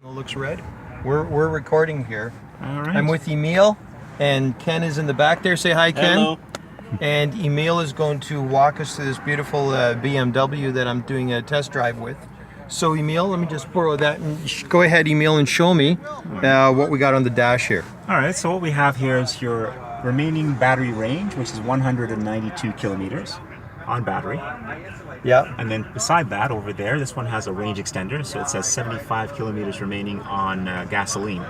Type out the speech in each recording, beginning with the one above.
It looks red. We're recording here. All right. I'm with Emil, and Ken is in the back there. Say hi, Ken. Hello. And Emil is going to walk us through this beautiful BMW that I'm doing a test drive with. So Emil, let me just borrow that and go ahead, Emil, and show me what we got on the dash here. All right, so what we have here is your remaining battery range, which is 192 kilometers on battery. Yeah. And then beside that, over there, this one has a range extender, so it says 75 kilometers remaining on gasoline.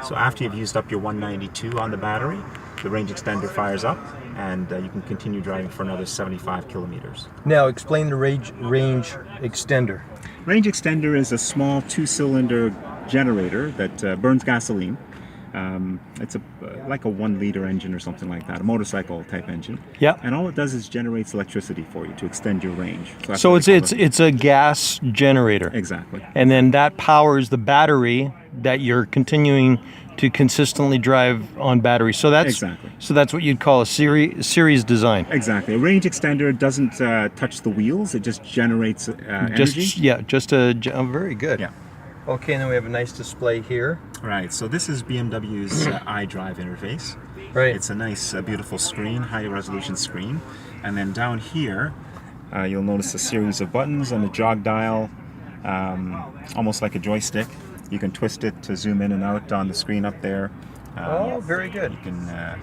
So after you've used up your 192 on the battery, the range extender fires up, and you can continue driving for another 75 kilometers. Now explain the range extender. Range extender is a small two-cylinder generator that burns gasoline. It's like a 1-liter engine or something like that, a motorcycle type engine. Yeah. And all it does is generates electricity for you to extend your range. So it's a gas generator. Exactly. And then that powers the battery that you're continuing to consistently drive on battery. So that's what you'd call a series design. Exactly. A range extender doesn't touch the wheels; it just generates energy. Very good. Yeah. Okay, and then we have a nice display here. Right. So this is BMW's iDrive interface. Right. It's a nice, beautiful screen, high-resolution screen, and then down here, you'll notice a series of buttons and a jog dial, almost like a joystick. You can twist it to zoom in and out on the screen up there. Oh, very good. You can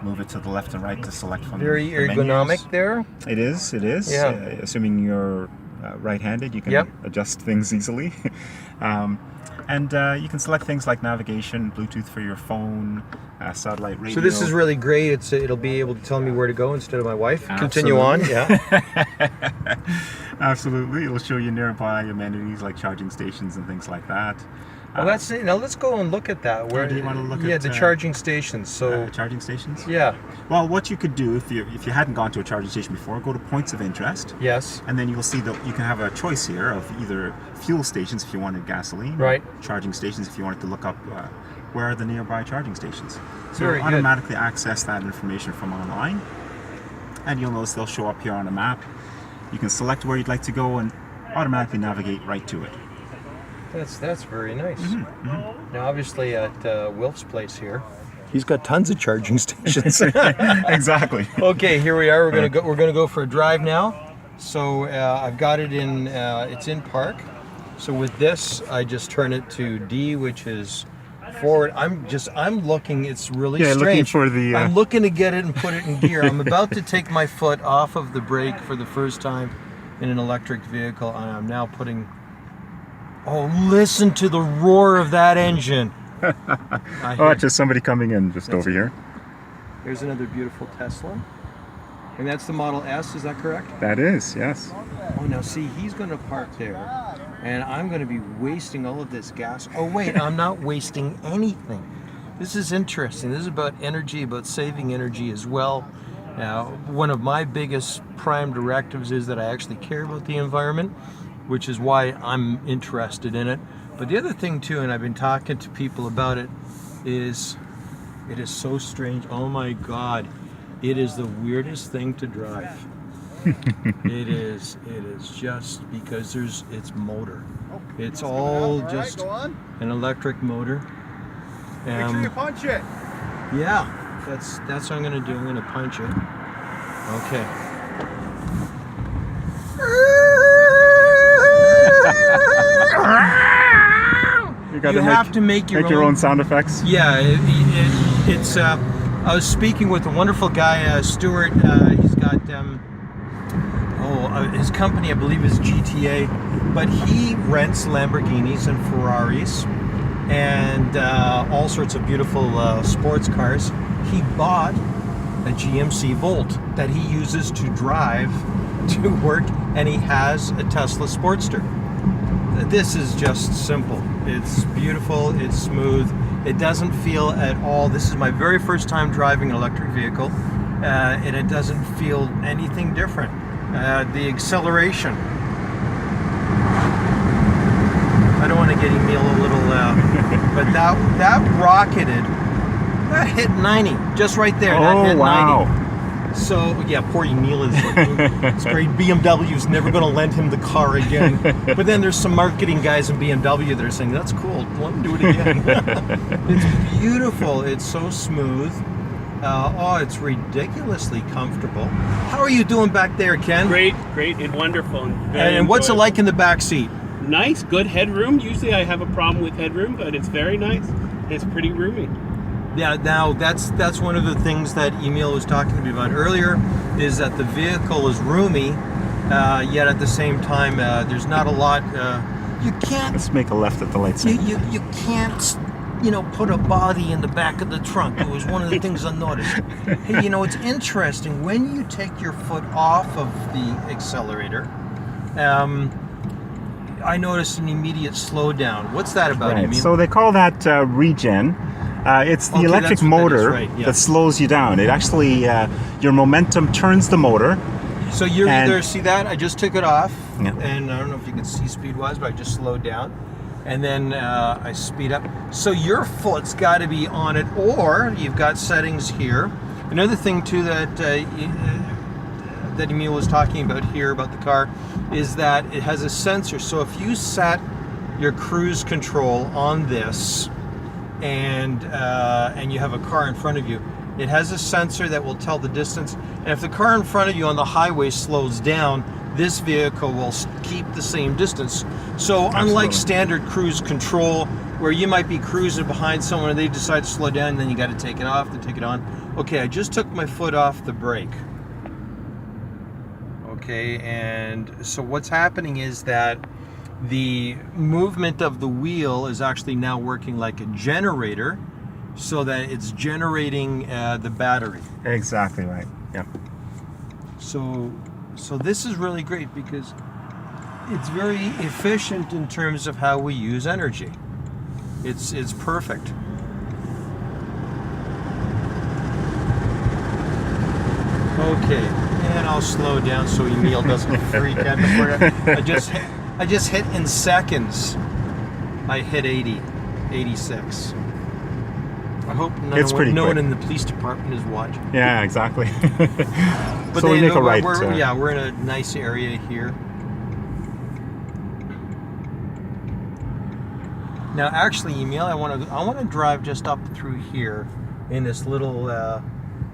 move it to the left and right to select from very the ergonomic menus. there. It is. Yeah. Assuming you're right-handed, you can adjust things easily. And you can select things like navigation, Bluetooth for your phone, satellite radio. So this is really great. It'll be able to tell me where to go instead of my wife. Absolutely. Continue on. Yeah. Absolutely. It'll show you nearby amenities like charging stations and things like that. Well, that's it. Now let's go and look at that. Where do you want to look at? Yeah, the charging stations. So charging stations? Yeah. Well, what you could do if you hadn't gone to a charging station before, go to points of interest. Yes. And then you'll see that you can have a choice here of either fuel stations if you wanted gasoline, right, or charging stations if you wanted to look up where are the nearby charging stations. So Very you'll automatically access that information from online, and you'll notice they'll show up here on a map. You can select where you'd like to go and automatically navigate right to it. That's very nice. Mm-hmm, mm-hmm. Now, obviously, at Wilf's place here, he's got tons of charging stations. Exactly. Okay, here we are. We're gonna go for a drive now. So I've got it in. It's in park. So with this, I just turn it to D, which is forward. I'm looking. It's really strange. Looking for the. I'm looking to get it and put it in gear. I'm about to take my foot off of the brake for the first time in an electric vehicle, and I'm now putting. Oh, listen to the roar of that engine. Oh, just somebody coming in just over here. Here's another beautiful Tesla. And that's the Model S, is that correct? That is, yes. Oh, now see, he's going to park there, and I'm going to be wasting all of this gas. Oh, wait, I'm not wasting anything. This is interesting. This is about energy, about saving energy as well. Now, one of my biggest prime directives is that I actually care about the environment, which is why I'm interested in it. But the other thing too, and I've been talking to people about it, is it is so strange. Oh my God, it is the weirdest thing to drive. It is just because it's motor. It's all just an electric motor. Make sure you punch it. Yeah, that's what I'm gonna do. I'm gonna punch it. Okay. You have to make your own sound effects. Yeah, it's. I was speaking with a wonderful guy, Stuart. He's got his company, I believe, is GTA, but he rents Lamborghinis and Ferraris and all sorts of beautiful sports cars. He bought a GMC Volt that he uses to drive to work, and he has a Tesla Sportster. This is just simple. It's beautiful, it's smooth, it doesn't feel at all. This is my very first time driving an electric vehicle, and it doesn't feel anything different. The acceleration. I don't want to get Emil a little, but that rocketed, that hit 90, just right there. Oh, that hit wow. 90. So yeah, poor Emil is it's great. BMW's never going to lend him the car again. But then there's some marketing guys in BMW that are saying that's cool. Let him do it again. It's beautiful. It's so smooth. It's ridiculously comfortable. How are you doing back there, Ken? Great, and wonderful. And what's it like in the back seat? Nice, good headroom. Usually I have a problem with headroom, but it's very nice. It's pretty roomy. Yeah, now that's one of the things that Emil was talking to me about earlier, is that the vehicle is roomy, yet at the same time there's not a lot. You can't. Let's make a left at the lights. You can't, put a body in the back of the trunk. It was one of the things I noticed. Hey, it's interesting when you take your foot off of the accelerator. I noticed an immediate slowdown. What's that about, Right. Emil? So they call that regen. It's the Okay, electric that's what that is, motor right, yeah. that slows you down. It actually, your momentum turns the motor. So you're And- either, see that? I just took it off, Yeah. and I don't know if you can see speed-wise, but I just slowed down, and then I speed up. So your foot's got to be on it, or you've got settings here. Another thing, too, that Emil was talking about here about the car is that it has a sensor. So if you set your cruise control on this, and you have a car in front of you, it has a sensor that will tell the distance. And if the car in front of you on the highway slows down, this vehicle will keep the same distance. So unlike standard cruise control, where you might be cruising behind someone and they decide to slow down, and then you got to take it off, then take it on. Okay, I just took my foot off the brake. Okay, and so what's happening is that the movement of the wheel is actually now working like a generator, so that it's generating the battery. Exactly right. Yeah. So this is really great because it's very efficient in terms of how we use energy. It's perfect. Okay, and I'll slow down so Emil doesn't freak out before I just hit in seconds. I hit 80, 86. I hope no one in the police department is watching. Yeah, exactly. But so we make a right. We're in a nice area here. Now, actually, Emil, I want to drive just up through here in this little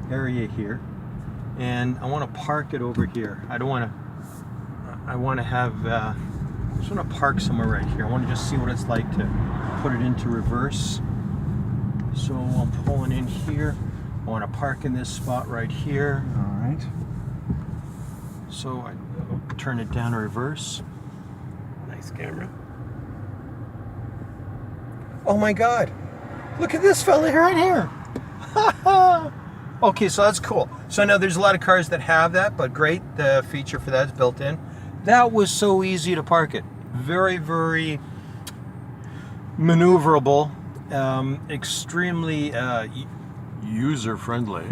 area here, and I want to park it over here. I want to have. I just want to park somewhere right here. I want to just see what it's like to put it into reverse. So I'm pulling in here. I want to park in this spot right here. All right. So I turn it down reverse. Nice camera. Oh my God! Look at this fella right here. Okay, so that's cool. So I know there's a lot of cars that have that, but great, the feature for that is built in. That was so easy to park it. Very, very maneuverable. Extremely user-friendly.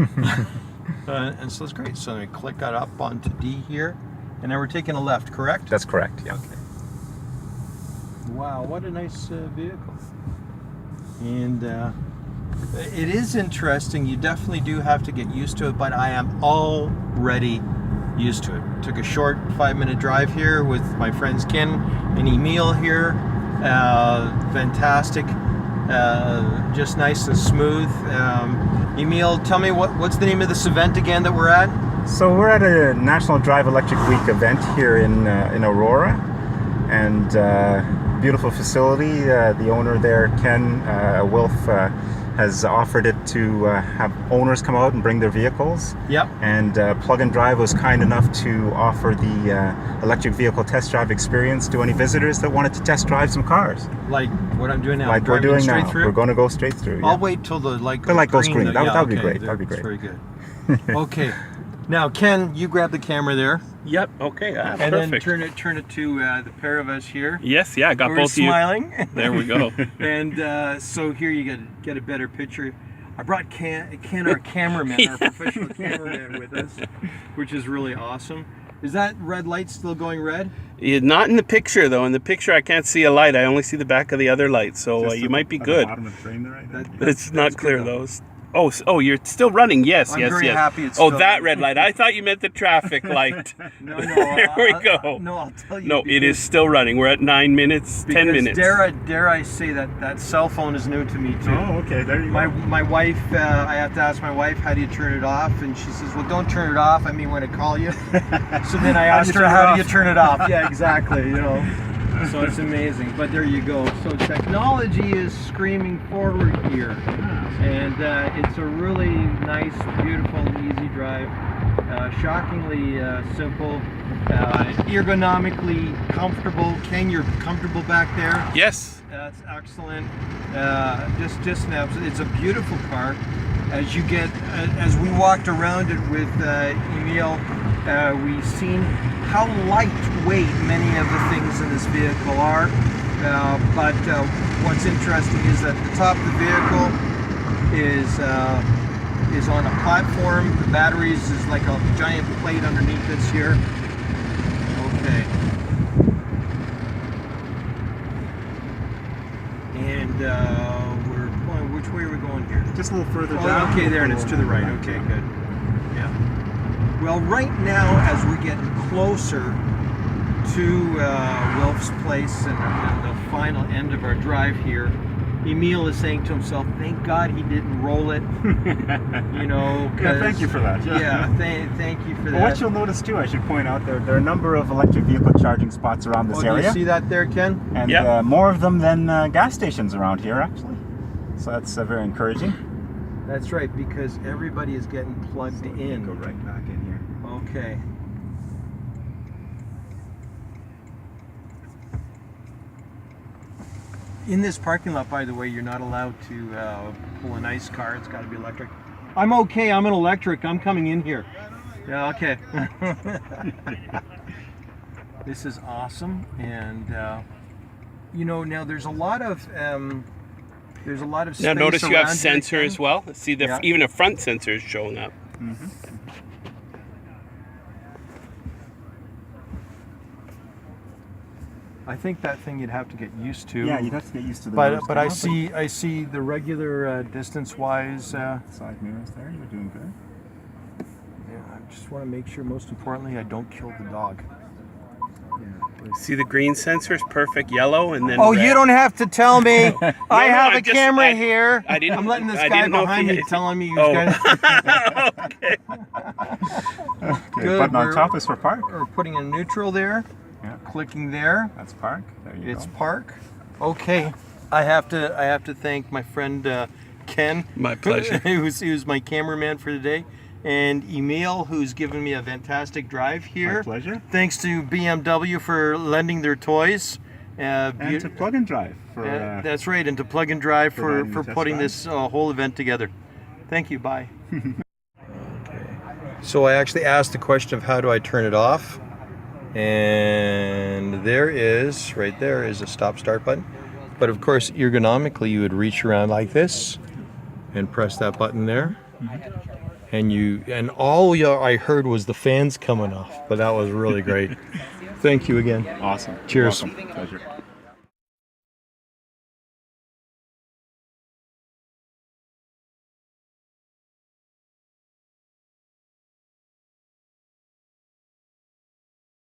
And so it's great. So I click that up onto D here, and now we're taking a left, correct? That's correct. Yeah. Okay. Wow, what a nice vehicle. And it is interesting. You definitely do have to get used to it, but I am already used to it. Took a short 5-minute drive here with my friends Ken and Emil here. Fantastic. Just nice and smooth. Emil, tell me what's the name of this event again that we're at? So we're at a National Drive Electric Week event here in Aurora, and beautiful facility. The owner there, Ken Wilf, has offered it to have owners come out and bring their vehicles. Yep. And Plug and Drive was kind enough to offer the electric vehicle test drive experience to any visitors that wanted to test drive some cars. Like what I'm doing now. Like we're doing straight now. through? We're going to go straight through. Yeah. I'll wait till the light goes green. That would be okay, great. That would be great. Very good. Okay. Now, Ken, you grab the camera there, Yep. Okay. and Perfect. then turn it to the pair of us here. Yes. Yeah. I got We're both of you. smiling. There we go. And so here you get a better picture. I brought Ken, our cameraman, our professional cameraman, with us, which is really awesome. Is that red light still going red? Yeah, not in the picture though. In the picture, I can't see a light. I only see the back of the other light. So you might be good. Bottom of the frame there, right? It's not clear though. Oh, you're still running. Yes, I'm yes, very yes. happy it's oh, still that running. red light. I thought you meant the traffic light. No, There we go. No, I'll tell you. No, it is still running. We're at 9 minutes, 10 minutes. Dare I say that cell phone is new to me too. Oh, okay, there you go. My wife, I have to ask my wife, how do you turn it off? And she says, well, don't turn it off. I mean, when I call you. So then I asked her, how do you turn it off? Yeah, exactly. You know. So it's amazing. But there you go. So technology is screaming forward here, and it's a really nice, beautiful, easy drive. Shockingly simple, ergonomically comfortable. Ken, you're comfortable back there? Yes. That's excellent. Just snaps. It's a beautiful car. As you get, as we walked around it with Emil, we've seen how lightweight many of the things in this vehicle are. But what's interesting is that the top of the vehicle is on a platform. The batteries is like a giant plate underneath this here. Okay. And we're going, which way are we going here? Just a little further Oh, down. okay, there, and it's to the right. Okay, good. Yeah. Well, right now, as we're getting closer to Wilf's place and the final end of our drive here, Emil is saying to himself, thank God he didn't roll it. You know, Yeah, thank you for that. Yeah, thank you for that. Well, what you'll notice too, I should point out, there are a number of electric vehicle charging spots around this Do area. you see that there, Ken? And Yep. more of them than gas stations around here, actually. So that's very encouraging. That's right, because everybody is getting plugged So in. Go right back in here. Okay. In this parking lot, by the way, you're not allowed to pull a nice car. It's got to be electric. I'm okay. I'm an electric. I'm coming in here. Yeah, okay. This is awesome, and you know, now there's a lot of space. Now notice you have around sensor here, as well. See, Yeah. even a front sensor is showing up. I think that thing you'd have to get used to. Yeah, you'd have to get used to the mirrors But I coming up, see the regular distance-wise. Side mirrors there, you're doing good. Yeah, I just want to make sure, most importantly, I don't kill the dog. See the green sensor is perfect yellow, and then Oh, red. you don't have to tell me. I have I a just- camera I- here. I didn't- I'm letting this I guy didn't know if behind he me had- telling me he's Oh. going Okay. Okay, Good, button on we're- top is for park. We're putting in neutral there. Yeah, Clicking there. that's park. There you It's go. park. Okay. I have to thank my friend Ken. My pleasure. who's my cameraman for today. And Emil, who's given me a fantastic drive here. My pleasure. Thanks to BMW for lending their toys. And to Plug and Drive for That's right, and to Plug and Drive for providing the test putting drive. this whole event together. Thank you, bye. So I actually asked the question of how do I turn it off? And right there is a stop-start button. But of course, ergonomically, you would reach around like this and press that button there. And all I heard was the fans coming off, but that was really great. Thank you again. Awesome. Cheers. Welcome. Pleasure.